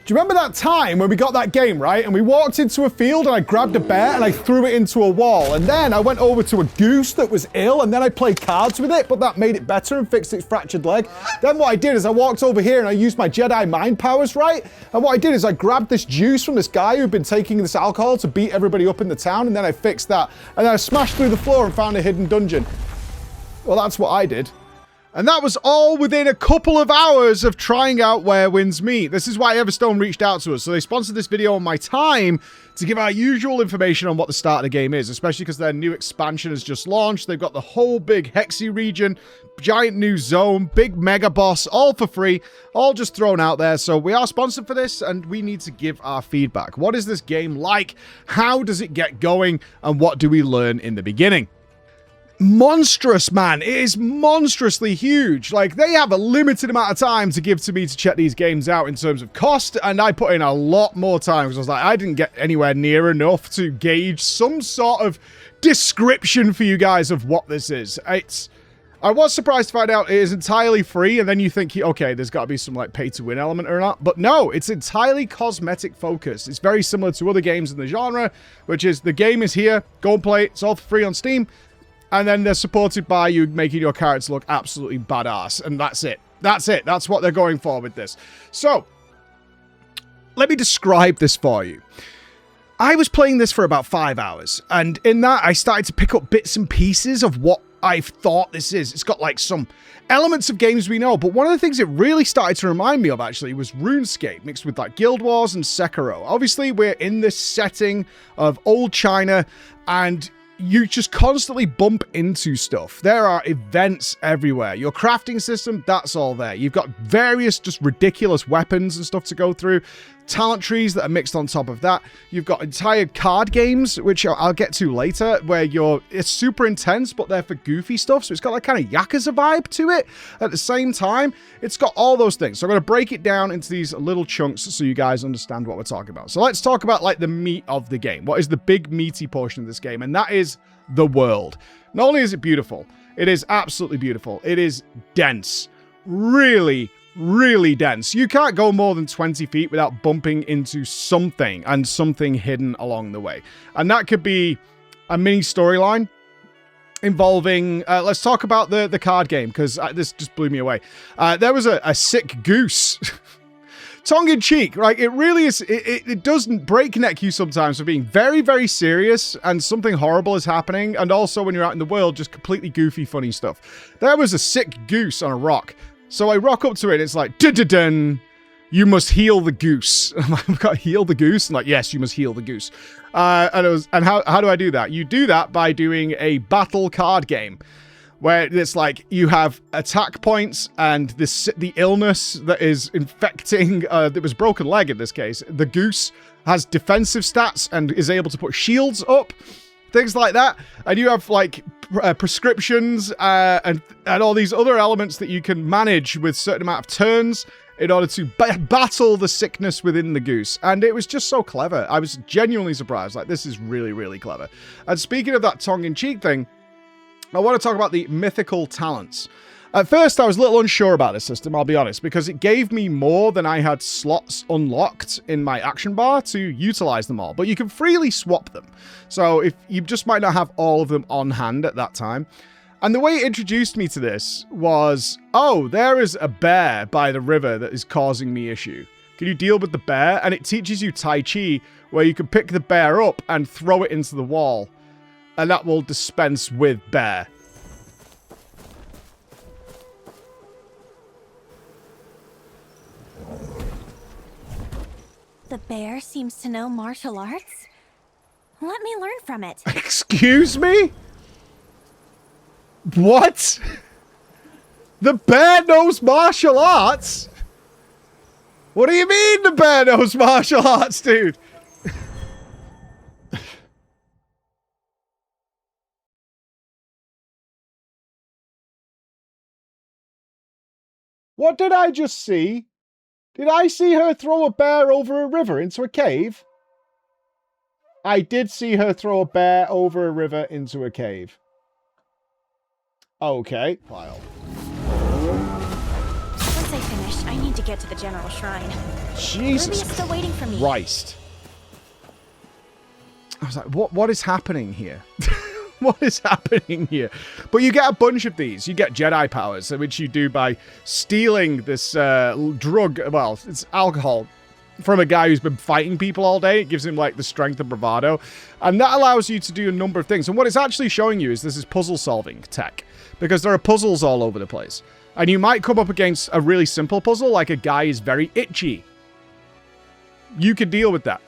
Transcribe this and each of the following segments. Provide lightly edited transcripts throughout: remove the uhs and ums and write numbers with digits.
Do you remember that time when we got that game, right? And we walked into a field and I grabbed a bear and I threw it into a wall. And then I went over to a goose that was ill and then I played cards with it, but that made it better and fixed its fractured leg. Then what I did is I walked over here and I used my Jedi mind powers, right? And what I did is I grabbed this juice from this guy who'd been taking this alcohol to beat everybody up in the town, and then I fixed that. And then I smashed through the floor and found a hidden dungeon. Well, that's what I did. And that was all within a couple of hours of trying out Where Winds Meet. This is why Everstone reached out to us. So they sponsored this video on my time to give our usual information on what the start of the game is, especially because their new expansion has just launched. They've got the whole big Hexi region, giant new zone, big mega boss, all for free, all just thrown out there. So we are sponsored for this and we need to give our feedback. What is this game like? How does it get going? And what do we learn in the beginning? Monstrous, man. It is monstrously huge. Like, they have a limited amount of time to give to me to check these games out in terms of cost, and I put in a lot more time because I was like, I didn't get anywhere near enough to gauge some sort of description for you guys of what this is. I was surprised to find out it is entirely free, and then you think, okay, there's got to be some like pay-to-win element or not. But no, it's entirely cosmetic focused. It's very similar to other games in the genre, which is the game is here, go and play it, it's all for free on Steam. And then they're supported by you making your characters look absolutely badass. And that's it. That's it. That's what they're going for with this. So, let me describe this for you. I was playing this for about 5 hours. And in that, I started to pick up bits and pieces of what I thought this is. It's got like some elements of games we know. But one of the things it really started to remind me of, actually, was RuneScape mixed with like Guild Wars and Sekiro. Obviously, we're in this setting of old China and you just constantly bump into stuff. There are events everywhere. Your crafting system, that's all there. You've got various just ridiculous weapons and stuff to go through. Talent trees that are mixed on top of that. You've got entire card games, which I'll get to later, where it's super intense, but they're for goofy stuff. So it's got that kind of Yakuza vibe to it. At the same time, it's got all those things. So I'm going to break it down into these little chunks so you guys understand what we're talking about. So let's talk about like the meat of the game. What is the big meaty portion of this game? And that is the world. Not only is it beautiful, it is absolutely beautiful. It is dense. Really dense. You can't go more than 20 feet without bumping into something and something hidden along the way. And that could be a mini storyline involving, let's talk about the card game, because this just blew me away. There was a sick goose. Tongue in cheek, right? It really is, it doesn't breakneck you sometimes for being very, very serious and something horrible is happening. And also when you're out in the world, just completely goofy, funny stuff. There was a sick goose on a rock. So I rock up to it, and it's like, dun-dun-dun, you must heal the goose. I'm like, I've got to heal the goose? I'm like, yes, you must heal the goose. And how do I do that? You do that by doing a battle card game, where it's like, you have attack points, and the illness that is infecting, that was broken leg in this case, the goose has defensive stats and is able to put shields up. Things like that. And you have like prescriptions and all these other elements that you can manage with a certain amount of turns in order to battle the sickness within the goose. And it was just so clever. I was genuinely surprised. Like, this is really, really clever. And speaking of that tongue-in-cheek thing, I want to talk about the mythical talents. At first, I was a little unsure about this system, I'll be honest, because it gave me more than I had slots unlocked in my action bar to utilize them all. But you can freely swap them. So if you just might not have all of them on hand at that time. And the way it introduced me to this was, oh, there is a bear by the river that is causing me issue. Can you deal with the bear? And it teaches you Tai Chi, where you can pick the bear up and throw it into the wall. And that will dispense with bear. The bear seems to know martial arts. Let me learn from it. Excuse me? What? The bear knows martial arts? What do you mean the bear knows martial arts, dude? What did I just see? Did I see her throw a bear over a river into a cave? I did see her throw a bear over a river into a cave. Okay. Pile. Once I finish, I need to get to the general shrine. Jesus Ruby is still waiting for me. Christ. I was like, what is happening here? What is happening here? But you get a bunch of these. You get Jedi powers, which you do by stealing this drug, well, it's alcohol, from a guy who's been fighting people all day. It gives him, like, the strength and bravado. And that allows you to do a number of things. And what it's actually showing you is this is puzzle-solving tech. Because there are puzzles all over the place. And you might come up against a really simple puzzle, like a guy is very itchy. You could deal with that.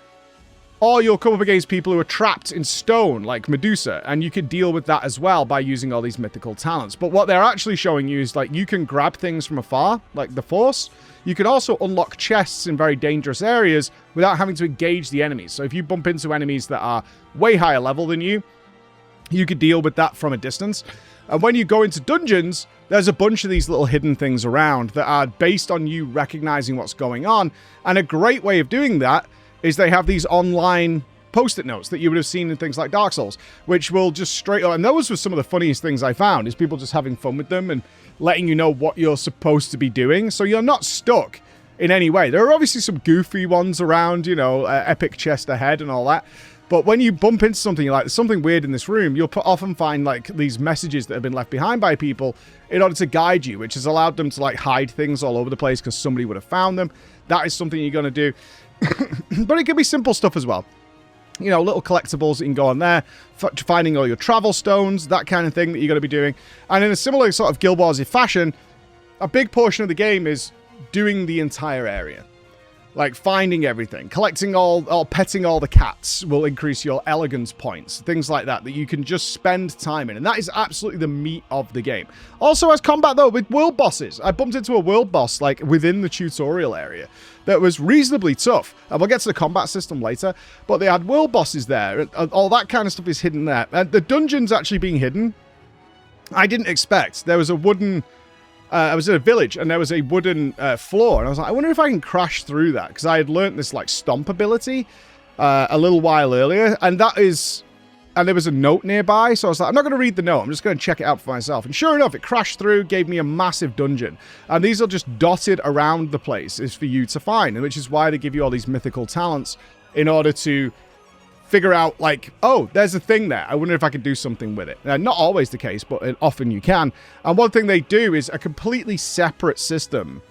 Or you'll come up against people who are trapped in stone, like Medusa, and you can deal with that as well by using all these mythical talents. But what they're actually showing you is, like, you can grab things from afar, like the Force. You can also unlock chests in very dangerous areas without having to engage the enemies. So if you bump into enemies that are way higher level than you, you could deal with that from a distance. And when you go into dungeons, there's a bunch of these little hidden things around that are based on you recognizing what's going on. And a great way of doing that is they have these online post-it notes that you would have seen in things like Dark Souls, which will just straight up, and those were some of the funniest things I found, is people just having fun with them and letting you know what you're supposed to be doing, so you're not stuck in any way. There are obviously some goofy ones around, you know, epic chest ahead and all that, but when you bump into something, you're like, there's something weird in this room, you'll often find, like, these messages that have been left behind by people in order to guide you, which has allowed them to, like, hide things all over the place because somebody would have found them. That is something you're going to do. But it can be simple stuff as well. You know, little collectibles that you can go on there, finding all your travel stones, that kind of thing that you're going to be doing. And in a similar sort of Guild Wars-y fashion, a big portion of the game is doing the entire area. Like finding everything, collecting or petting all the cats will increase your elegance points, things like that you can just spend time in, and that is absolutely the meat of the game. Also has combat though with world bosses. I bumped into a world boss like within the tutorial area that was reasonably tough, and we'll get to the combat system later, but they had world bosses there, and all that kind of stuff is hidden there. And the dungeons actually being hidden, I didn't expect. There was a wooden... I was in a village, and there was a wooden floor, and I was like, I wonder if I can crash through that, because I had learnt this, like, stomp ability a little while earlier, and that is... And there was a note nearby, so I was like, I'm not going to read the note, I'm just going to check it out for myself. And sure enough, it crashed through, gave me a massive dungeon. And these are just dotted around the place, is for you to find, and which is why they give you all these mythical talents in order to figure out, like, oh, there's a thing there. I wonder if I could do something with it. Not always the case, but often you can. And one thing they do is a completely separate system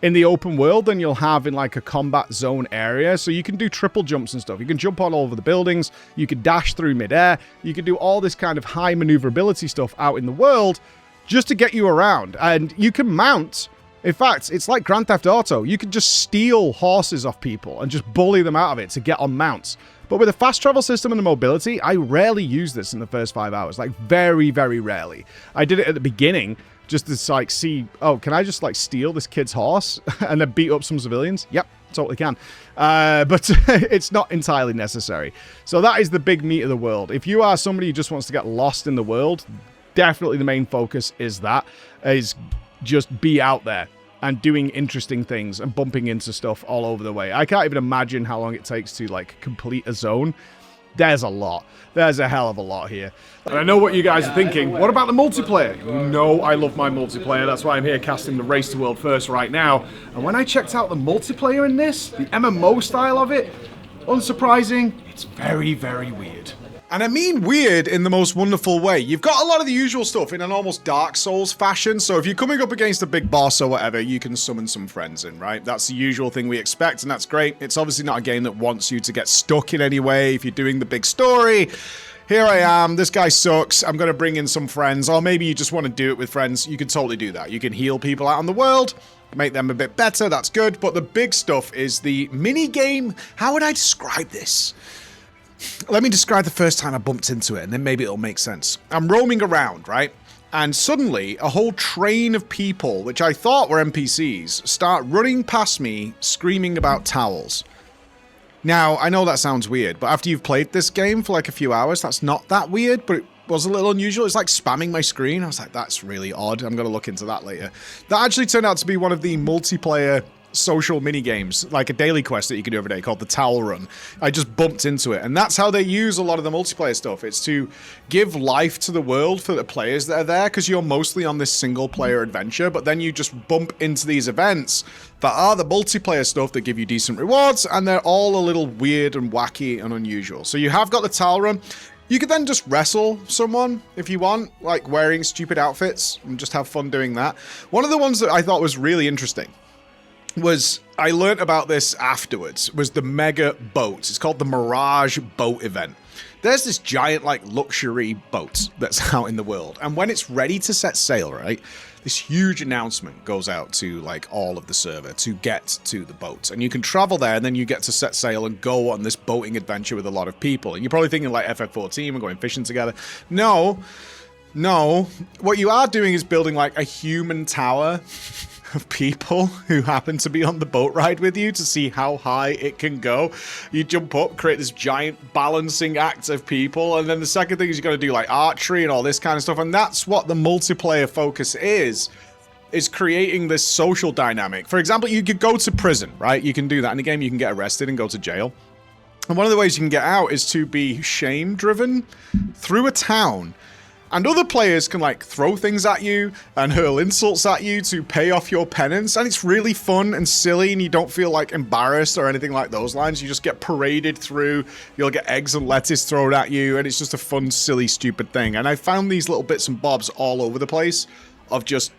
in the open world than you'll have in, like, a combat zone area. So you can do triple jumps and stuff. You can jump all over the buildings. You can dash through midair. You can do all this kind of high maneuverability stuff out in the world just to get you around. And you can mount... In fact, it's like Grand Theft Auto. You can just steal horses off people and just bully them out of it to get on mounts. But with a fast travel system and the mobility, I rarely use this in the first 5 hours. Like, very, very rarely. I did it at the beginning just to, like, see, oh, can I just, like, steal this kid's horse and then beat up some civilians? Yep, totally can. But it's not entirely necessary. So that is the big meat of the world. If you are somebody who just wants to get lost in the world, definitely the main focus is that, is just be out there and doing interesting things and bumping into stuff all over the way. I can't even imagine how long it takes to, like, complete a zone. There's a lot. There's a hell of a lot here. And I know what you guys are thinking. What about the multiplayer? You know I love my multiplayer. That's why I'm here casting the Race to World First right now. And when I checked out the multiplayer in this, the MMO style of it, unsurprising, it's very, very weird. And I mean weird in the most wonderful way. You've got a lot of the usual stuff in an almost Dark Souls fashion, so if you're coming up against a big boss or whatever, you can summon some friends in, right? That's the usual thing we expect, and that's great. It's obviously not a game that wants you to get stuck in any way if you're doing the big story. Here I am, this guy sucks, I'm gonna bring in some friends, or maybe you just want to do it with friends, you can totally do that. You can heal people out in the world, make them a bit better, that's good, but the big stuff is the mini-game. How would I describe this? Let me describe the first time I bumped into it, and then maybe it'll make sense. I'm roaming around, right? And suddenly, a whole train of people, which I thought were NPCs, start running past me, screaming about towels. Now, I know that sounds weird, but after you've played this game for like a few hours, that's not that weird, but it was a little unusual. It's like spamming my screen. I was like, that's really odd. I'm going to look into that later. That actually turned out to be one of the multiplayer social mini games, like a daily quest that you can do every day called the Towel Run. I just bumped into it, and that's how they use a lot of the multiplayer stuff. It's to give life to the world for the players that are there, because you're mostly on this single player adventure, but then you just bump into these events that are the multiplayer stuff that give you decent rewards, and they're all a little weird and wacky and unusual. So you have got the Towel Run. You could then just wrestle someone if you want, like wearing stupid outfits, and just have fun doing that. One of the ones that I thought was really interesting was, I learnt about this afterwards, was the mega boats. It's called the Mirage Boat Event. There's this giant, like, luxury boat that's out in the world, and when it's ready to set sail, right, this huge announcement goes out to, like, all of the server to get to the boat. And you can travel there, and then you get to set sail and go on this boating adventure with a lot of people. And you're probably thinking, like, FF14, we're going fishing together. No. What you are doing is building, like, a human tower of people who happen to be on the boat ride with you to see how high it can go. You jump up, create this giant balancing act of people, and then the second thing is you got to do like archery and all this kind of stuff, and that's what the multiplayer focus is creating this social dynamic. For example, you could go to prison, right? You can do that in the game. You can get arrested and go to jail. And one of the ways you can get out is to be shame-driven through a town. And other players can, like, throw things at you and hurl insults at you to pay off your penance. And it's really fun and silly, and you don't feel, like, embarrassed or anything like those lines. You just get paraded through. You'll get eggs and lettuce thrown at you, and it's just a fun, silly, stupid thing. And I found these little bits and bobs all over the place of just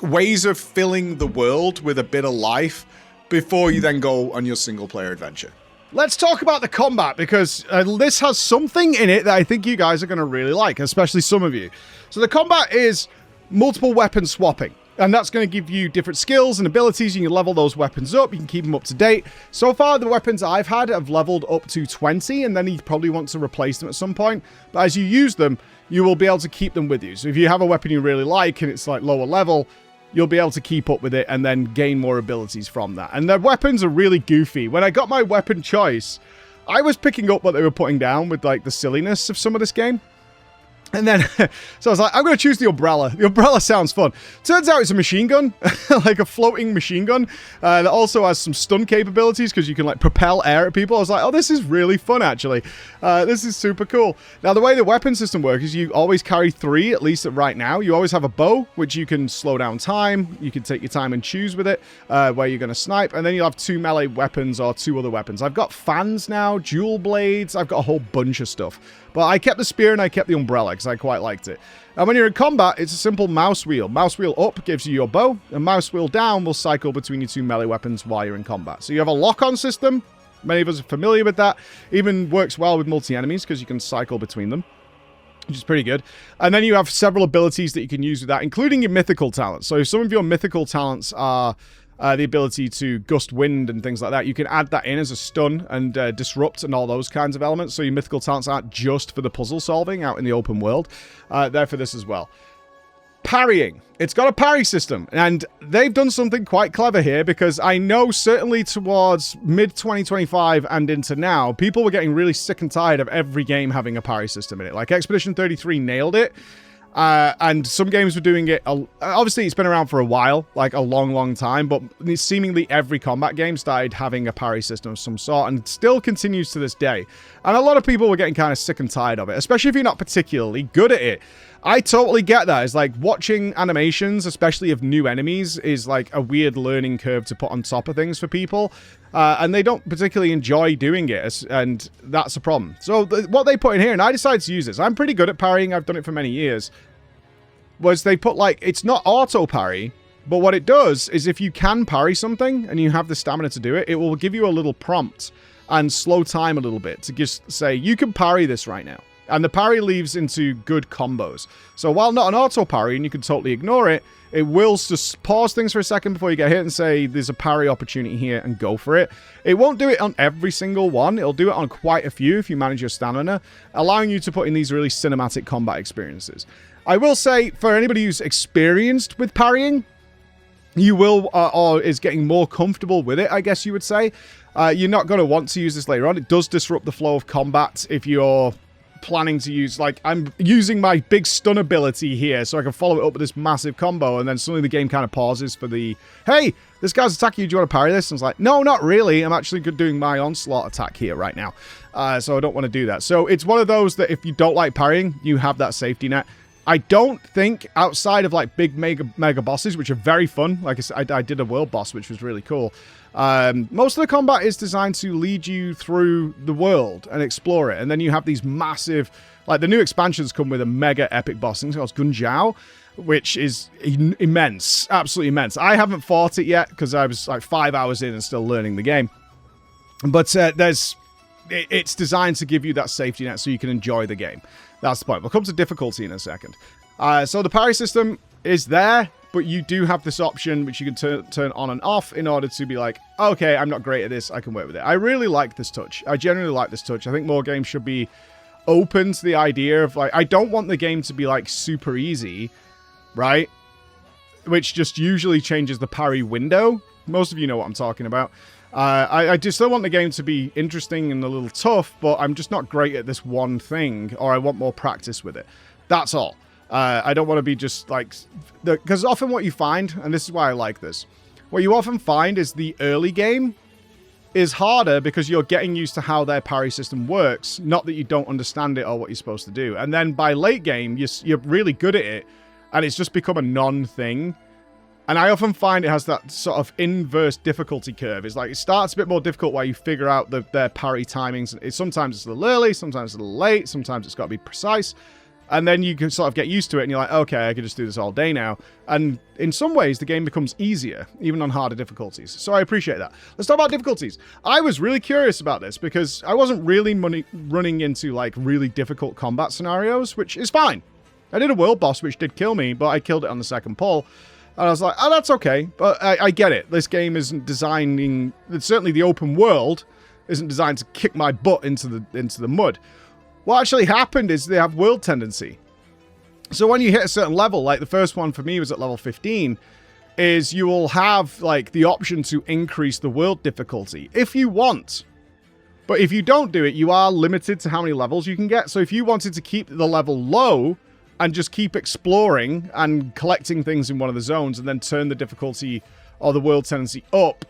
ways of filling the world with a bit of life before you then go on your single-player adventure. Let's talk about the combat, because this has something in it that I think you guys are going to really like, especially some of you. So the combat is multiple weapon swapping, and that's going to give you different skills and abilities. You can level those weapons up. You can keep them up to date. So far, the weapons I've had have leveled up to 20, and then you probably want to replace them at some point. But as you use them, you will be able to keep them with you. So if you have a weapon you really like and it's like lower level, you'll be able to keep up with it and then gain more abilities from that. And their weapons are really goofy. When I got my weapon choice, I was picking up what they were putting down with, like, the silliness of some of this game. And then, so I was like, I'm going to choose the umbrella. The umbrella sounds fun. Turns out it's a machine gun, like a floating machine gun. That also has some stun capabilities because you can, like, propel air at people. I was like, oh, this is really fun, actually. This is super cool. Now, the way the weapon system works is you always carry 3, at least right now. You always have a bow, which you can slow down time. You can take your time and choose with it where you're going to snipe. And then you'll have 2 melee weapons or 2 other weapons. I've got fans now, dual blades. I've got a whole bunch of stuff. But I kept the spear and I kept the umbrella because I quite liked it. And when you're in combat, it's a simple mouse wheel. Mouse wheel up gives you your bow, and mouse wheel down will cycle between your 2 melee weapons while you're in combat. So you have a lock-on system. Many of us are familiar with that. Even works well with multi-enemies because you can cycle between them, which is pretty good. And then you have several abilities that you can use with that, including your mythical talents. So if some of your mythical talents are the ability to gust wind and things like that, you can add that in as a stun and disrupt and all those kinds of elements. So your mythical talents aren't just for the puzzle solving out in the open world. They're for this as well. Parrying. It's got a parry system, and they've done something quite clever here, because I know certainly towards mid-2025 and into now, people were getting really sick and tired of every game having a parry system in it. Like, Expedition 33 nailed it. And some games were doing it. Obviously, it's been around for a while, like a long, long time, but seemingly every combat game started having a parry system of some sort, and still continues to this day. And a lot of people were getting kind of sick and tired of it, especially if you're not particularly good at it. I totally get that. It's like watching animations, especially of new enemies, is like a weird learning curve to put on top of things for people. And they don't particularly enjoy doing it, and that's a problem. So what they put in here, and I decided to use this. I'm pretty good at parrying. I've done it for many years. Was they put, like, it's not auto parry, but what it does is if you can parry something and you have the stamina to do it, it will give you a little prompt and slow time a little bit to just say, you can parry this right now. And the parry leads into good combos. So while not an auto parry and you can totally ignore it, it will just pause things for a second before you get hit and say, there's a parry opportunity here, and go for it. It won't do it on every single one. It'll do it on quite a few if you manage your stamina, allowing you to put in these really cinematic combat experiences. I will say, for anybody who's experienced with parrying, you will, or is getting more comfortable with it, I guess you would say. You're not going to want to use this later on. It does disrupt the flow of combat if you're planning to use, like, I'm using my big stun ability here so I can follow it up with this massive combo, and then suddenly the game kind of pauses for the, hey, this guy's attacking you, do you want to parry this? And I was like, no, not really. I'm actually doing my onslaught attack here right now. So I don't want to do that. So it's one of those that if you don't like parrying, you have that safety net. I don't think outside of like big mega bosses, which are very fun. Like I said, I did a world boss, which was really cool. Most of the combat is designed to lead you through the world and explore it. And then you have these massive, like the new expansions come with a mega epic boss. I think it's called Gunjiao, which is immense, absolutely immense. I haven't fought it yet because I was like 5 hours in and still learning the game. But it's designed to give you that safety net so you can enjoy the game. That's the point. We'll come to difficulty in a second. So the parry system is there, but you do have this option which you can turn on and off in order to be like, okay, I'm not great at this, I can work with it. I really like this touch. I generally like this touch. I think more games should be open to the idea of like, I don't want the game to be like super easy, right? Which just usually changes the parry window. Most of you know what I'm talking about. I just still want the game to be interesting and a little tough, but I'm just not great at this one thing, or I want more practice with it. That's all. I don't want to be just like... Because often what you find, and this is why I like this, what you often find is the early game is harder because you're getting used to how their parry system works, not that you don't understand it or what you're supposed to do. And then by late game, you're really good at it, and it's just become a non-thing. And I often find it has that sort of inverse difficulty curve. It's like it starts a bit more difficult while you figure out their parry timings. Sometimes it's a little early, sometimes it's a little late, sometimes it's got to be precise. And then you can sort of get used to it and you're like, okay, I can just do this all day now. And in some ways, the game becomes easier, even on harder difficulties. So I appreciate that. Let's talk about difficulties. I was really curious about this because I wasn't really running into like really difficult combat scenarios, which is fine. I did a world boss, which did kill me, but I killed it on the second pull. And I was like, oh, that's okay. But I get it. This game isn't designing... Certainly the open world isn't designed to kick my butt into the mud. What actually happened is they have world tendency. So when you hit a certain level, like the first one for me was at level 15, is you will have like the option to increase the world difficulty if you want. But if you don't do it, you are limited to how many levels you can get. So if you wanted to keep the level low... and just keep exploring and collecting things in one of the zones and then turn the difficulty or the world tendency up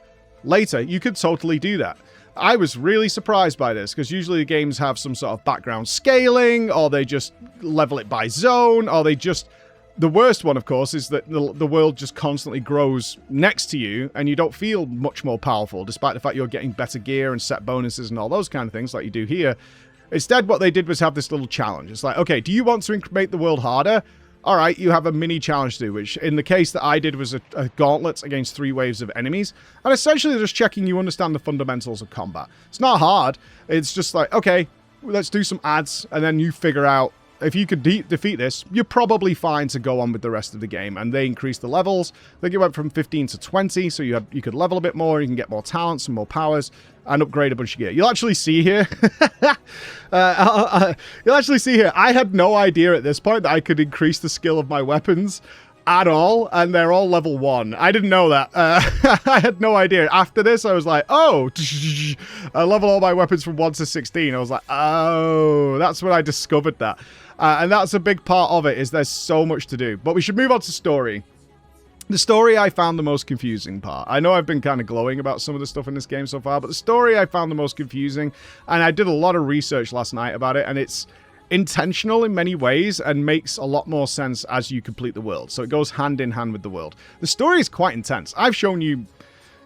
later, you could totally do that. I was really surprised by this because usually the games have some sort of background scaling or they just level it by zone or they just... The worst one, of course, is that the world just constantly grows next to you and you don't feel much more powerful despite the fact you're getting better gear and set bonuses and all those kind of things like you do here. Instead, what they did was have this little challenge. It's like, okay, do you want to make the world harder? All right, you have a mini challenge to do, which in the case that I did was a gauntlet against 3 waves of enemies. And essentially just checking you understand the fundamentals of combat. It's not hard. It's just like, okay, let's do some ads. And then you figure out if you could defeat this, you're probably fine to go on with the rest of the game. And they increased the levels. I think it went from 15 to 20, so you could level a bit more, you can get more talents and more powers, and upgrade a bunch of gear. You'll actually see here... you'll actually see here, I had no idea at this point that I could increase the skill of my weapons at all, and they're all level 1. I didn't know that. I had no idea. After this, I was like, oh, I level all my weapons from 1 to 16. I was like, oh, that's when I discovered that. And that's a big part of it, is there's so much to do. But we should move on to story. The story I found the most confusing part. I know I've been kind of glowing about some of the stuff in this game so far, but the story I found the most confusing, and I did a lot of research last night about it, and it's intentional in many ways and makes a lot more sense as you complete the world. So it goes hand in hand with the world. The story is quite intense. I've shown you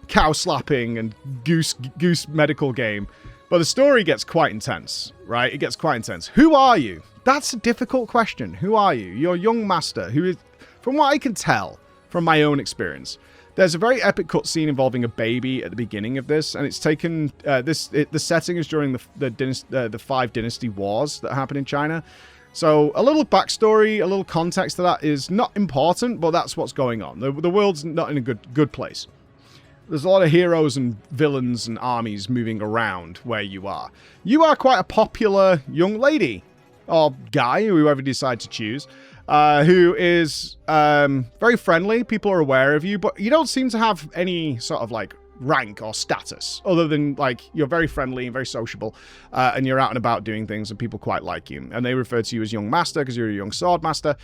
cow slapping and goose medical game, but the story gets quite intense, right? It gets quite intense. Who are you? That's a difficult question. Who are you? You're a young master who is, from what I can tell from my own experience, there's a very epic cutscene involving a baby at the beginning of this, and it's taken the setting is during the 5 dynasty wars that happened in China. So a little backstory, a little context to that is not important, but that's what's going on. The world's not in a good place. There's a lot of heroes and villains and armies moving around where you are. You are quite a popular young lady, or guy, whoever you decide to choose, who is very friendly. People are aware of you, but you don't seem to have any sort of like rank or status other than like you're very friendly and very sociable, and you're out and about doing things and people quite like you, and they refer to you as young master because you're a young sword master.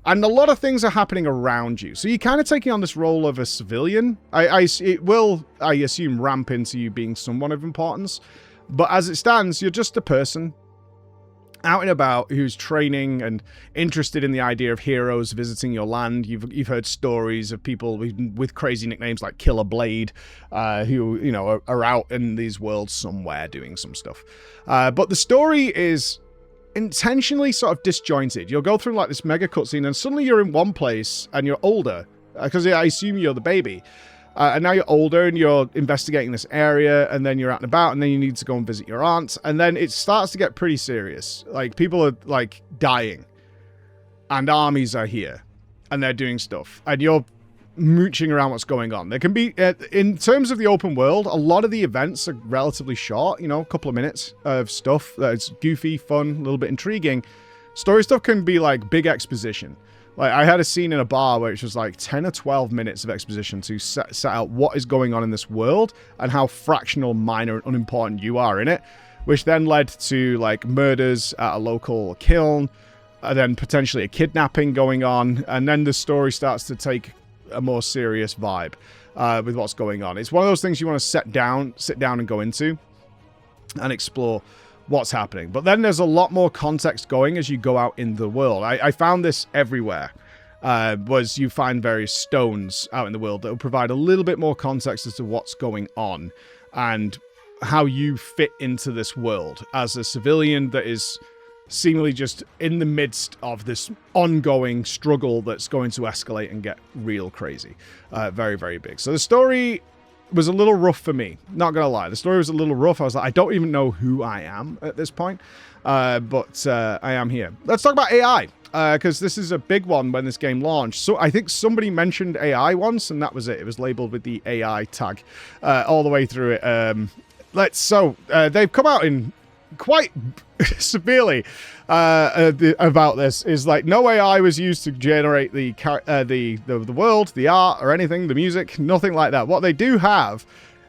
And a lot of things are happening around you. So you're kind of taking on this role of a civilian. It will, I assume, ramp into you being someone of importance. But as it stands, you're just a person out and about who's training and interested in the idea of heroes visiting your land. You've heard stories of people with crazy nicknames like Killer Blade, who, you know, are out in these worlds somewhere doing some stuff. But the story is intentionally sort of disjointed. You'll go through like this mega cutscene and suddenly you're in one place and you're older, because I assume you're the baby. And now you're older and you're investigating this area, and then you're out and about, and then you need to go and visit your aunt. And then it starts to get pretty serious. Like, people are, like, dying. And armies are here. And they're doing stuff. And you're mooching around what's going on. There can be, in terms of the open world, a lot of the events are relatively short. You know, a couple of minutes of stuff that's goofy, fun, a little bit intriguing. Story stuff can be, like, big exposition. Like, I had a scene in a bar where it was like 10 or 12 minutes of exposition to set out what is going on in this world and how fractional, minor, and unimportant you are in it, which then led to, like, murders at a local kiln, and then potentially a kidnapping going on, and then the story starts to take a more serious vibe with what's going on. It's one of those things you want to sit down and go into and explore what's happening. But then there's a lot more context going as you go out in the world. I found this everywhere. Was you find various stones out in the world that will provide a little bit more context as to what's going on and how you fit into this world as a civilian that is seemingly just in the midst of this ongoing struggle that's going to escalate and get real crazy. Very, very big. So the story was a little rough for me. Not gonna lie. The story was a little rough. I was like, I don't even know who I am at this point. But I am here. Let's talk about AI. Because this is a big one when this game launched. So I think somebody mentioned AI once, and that was it. It was labeled with the AI tag all the way through it. They've come out in quite severely about this. Is like, no AI was used to generate the world, the art, or anything, the music, nothing like that. What they do have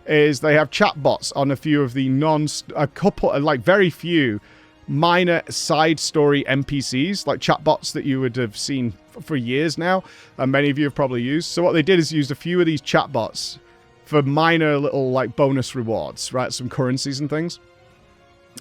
is they have chatbots on a few of the very few minor side story NPCs, like chatbots that you would have seen for years now, and many of you have probably used. So what they did is used a few of these chatbots for minor little like bonus rewards, right? Some currencies and things.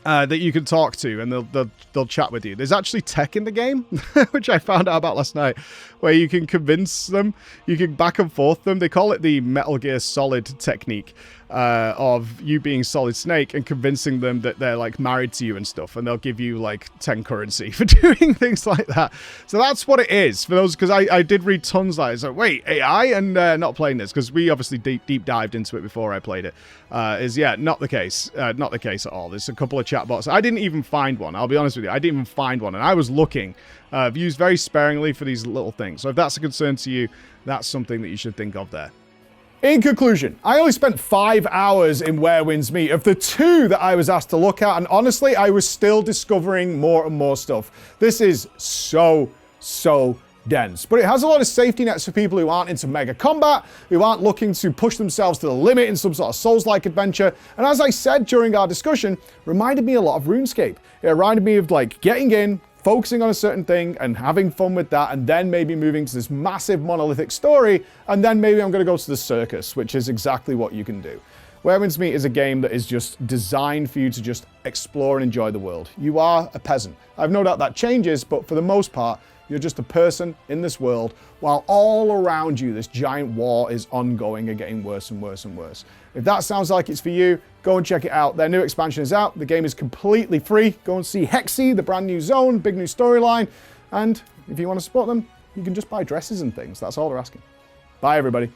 That you can talk to, and they'll chat with you. There's actually tech in the game, which I found out about last night, where you can convince them, you can back and forth them. They call it the Metal Gear Solid technique of you being Solid Snake and convincing them that they're like married to you and stuff, and they'll give you like 10 currency for doing things like that. So that's what it is for those, because I did read tons like, it's like, wait, AI and not playing this, because we obviously deep dived into it before I played it. Not the case. Not the case at all. There's a couple of chatbots. I didn't even find one. I'll be honest with you. I didn't even find one, and I was looking. I've used very sparingly for these little things. So if that's a concern to you, that's something that you should think of there. In conclusion, I only spent 5 hours in Where Winds Meet of the 2 that I was asked to look at, and honestly, I was still discovering more and more stuff. This is so dense, but it has a lot of safety nets for people who aren't into mega combat, who aren't looking to push themselves to the limit in some sort of Souls-like adventure, and as I said during our discussion, reminded me a lot of RuneScape. It reminded me of like getting in, focusing on a certain thing and having fun with that, and then maybe moving to this massive monolithic story, and then maybe I'm going to go to the circus, which is exactly what you can do. Where Winds Meet is a game that is just designed for you to just explore and enjoy the world. You are a peasant. I've no doubt that changes, but for the most part, you're just a person in this world, while all around you, this giant war is ongoing and getting worse and worse and worse. If that sounds like it's for you, go and check it out. Their new expansion is out. The game is completely free. Go and see Hexi, the brand new zone, big new storyline. And if you want to support them, you can just buy dresses and things. That's all they're asking. Bye, everybody.